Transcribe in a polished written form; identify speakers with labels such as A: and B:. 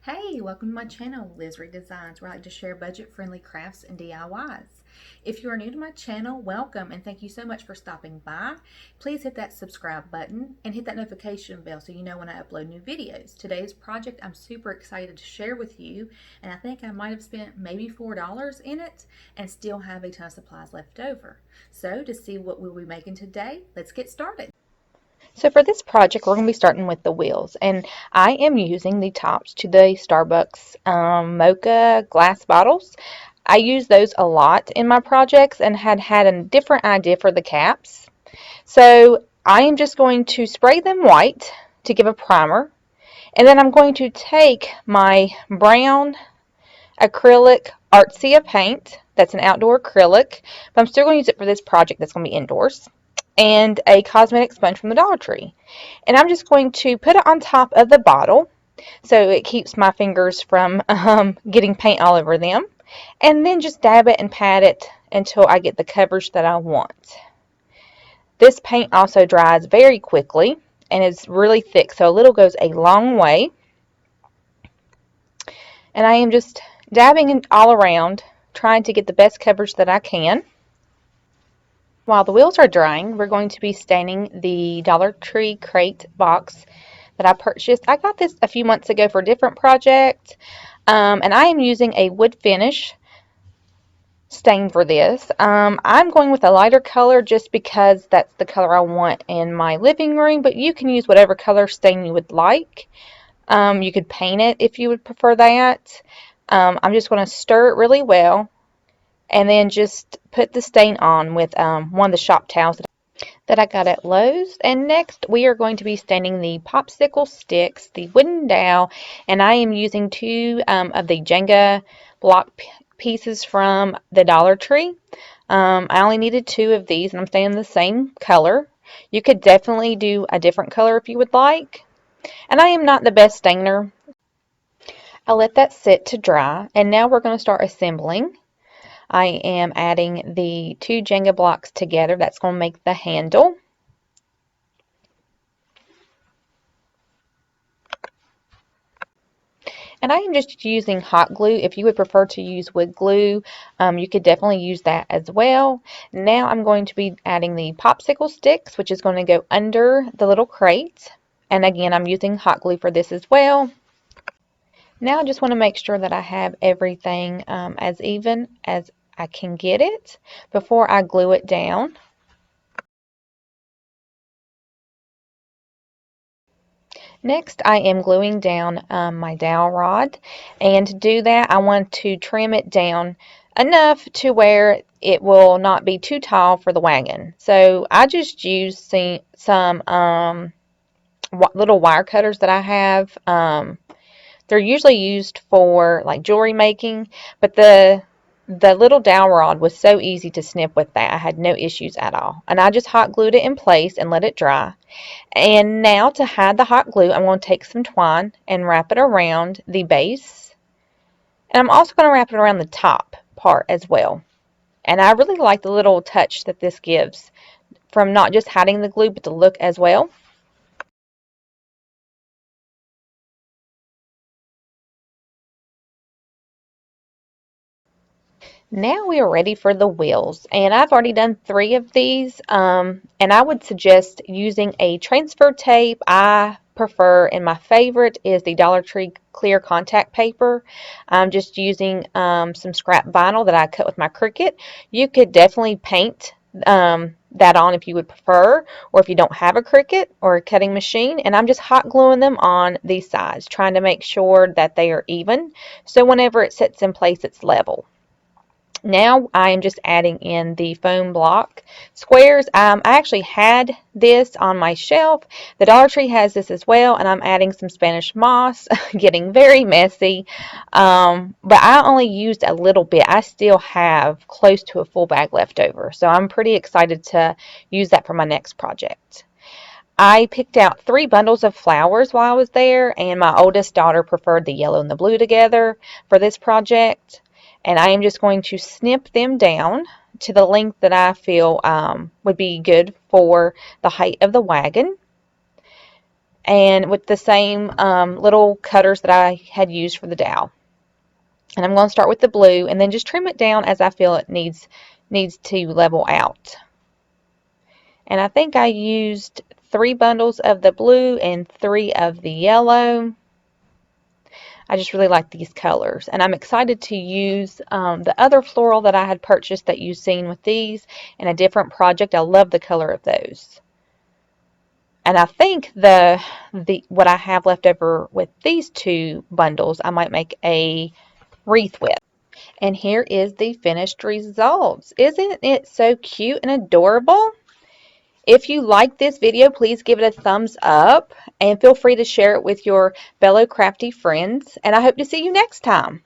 A: Hey, welcome to my channel, Liz Redesigns, where I like to share budget-friendly crafts and DIYs. If you are new to my channel, welcome and thank you so much for stopping by. Please hit that subscribe button and hit that notification bell so you know when I upload new videos. Today's project I'm super excited to share with you, and I think I might have spent maybe $4 in it and still have a ton of supplies left over. So to see what we'll be making today, let's get started. So for this project, we're going to be starting with the wheels, and I am using the tops to the Starbucks Mocha glass bottles. I use those a lot in my projects and had a different idea for the caps. So I am just going to spray them white to give a primer, and then I'm going to take my brown acrylic Artsia paint. That's an outdoor acrylic, but I'm still going to use it for this project that's going to be indoors, and a cosmetic sponge from the Dollar Tree. And I'm just going to put it on top of the bottle so it keeps my fingers from getting paint all over them. And then just dab it and pat it until I get the coverage that I want. This paint also dries very quickly and is really thick, so a little goes a long way. And I am just dabbing it all around, trying to get the best coverage that I can. While the wheels are drying, we're going to be staining the Dollar Tree crate box that I purchased. I got this a few months ago for a different project, and I am using a wood finish stain for this. I'm going with a lighter color just because that's the color I want in my living room, but you can use whatever color stain you would like. You could paint it if you would prefer that. I'm just going to stir it really well and then just put the stain on with one of the shop towels that I got at Lowe's. And next we are going to be staining the popsicle sticks, the wooden dowel, and I am using two of the Jenga block pieces from the Dollar Tree. I only needed two of these, and I'm staining the same color. You could definitely do a different color if you would like. And I am not the best stainer. I'll let that sit to dry, and now we're going to start assembling. I am adding the two Jenga blocks together. That's going to make the handle. And I am just using hot glue. If you would prefer to use wood glue, you could definitely use that as well. Now I'm going to be adding the popsicle sticks, which is going to go under the little crate. And again, I'm using hot glue for this as well. Now I just want to make sure that I have everything as even as I can get it before I glue it down. Next, I am gluing down my dowel rod, and to do that, I want to trim it down enough to where it will not be too tall for the wagon. So I just used some little wire cutters that I have. They're usually used for like jewelry making, but the little dowel rod was so easy to snip with that. I had no issues at all. And I just hot glued it in place and let it dry. And now to hide the hot glue, I'm going to take some twine and wrap it around the base. And I'm also going to wrap it around the top part as well. And I really like the little touch that this gives from not just hiding the glue, but the look as well. Now we are ready for the wheels, and I've already done 3 of these, and I would suggest using a transfer tape. I prefer, and my favorite is the Dollar Tree clear contact paper. I'm just using some scrap vinyl that I cut with my Cricut. You could definitely paint that on if you would prefer, or if you don't have a Cricut or a cutting machine. And I'm just hot gluing them on these sides, trying to make sure that they are even, so whenever it sits in place, it's level. Now I am just adding in the foam block squares. I actually had this on my shelf. The Dollar Tree has this as well, and I'm adding some Spanish moss, getting very messy. But I only used a little bit. I still have close to a full bag left over, so I'm pretty excited to use that for my next project. I picked out 3 bundles of flowers while I was there, and my oldest daughter preferred the yellow and the blue together for this project. And I am just going to snip them down to the length that I feel would be good for the height of the wagon. and with the same little cutters that I had used for the dowel. And I'm going to start with the blue and then just trim it down as I feel it needs to level out. And I think I used 3 bundles of the blue and 3 of the yellow. I just really like these colors, and I'm excited to use the other floral that I had purchased that you've seen with these in a different project. I love the color of those. And I think what I have left over with these 2 bundles, I might make a wreath with. And here is the finished results. Isn't it so cute and adorable? If you like this video, please give it a thumbs up and feel free to share it with your fellow crafty friends. And I hope to see you next time.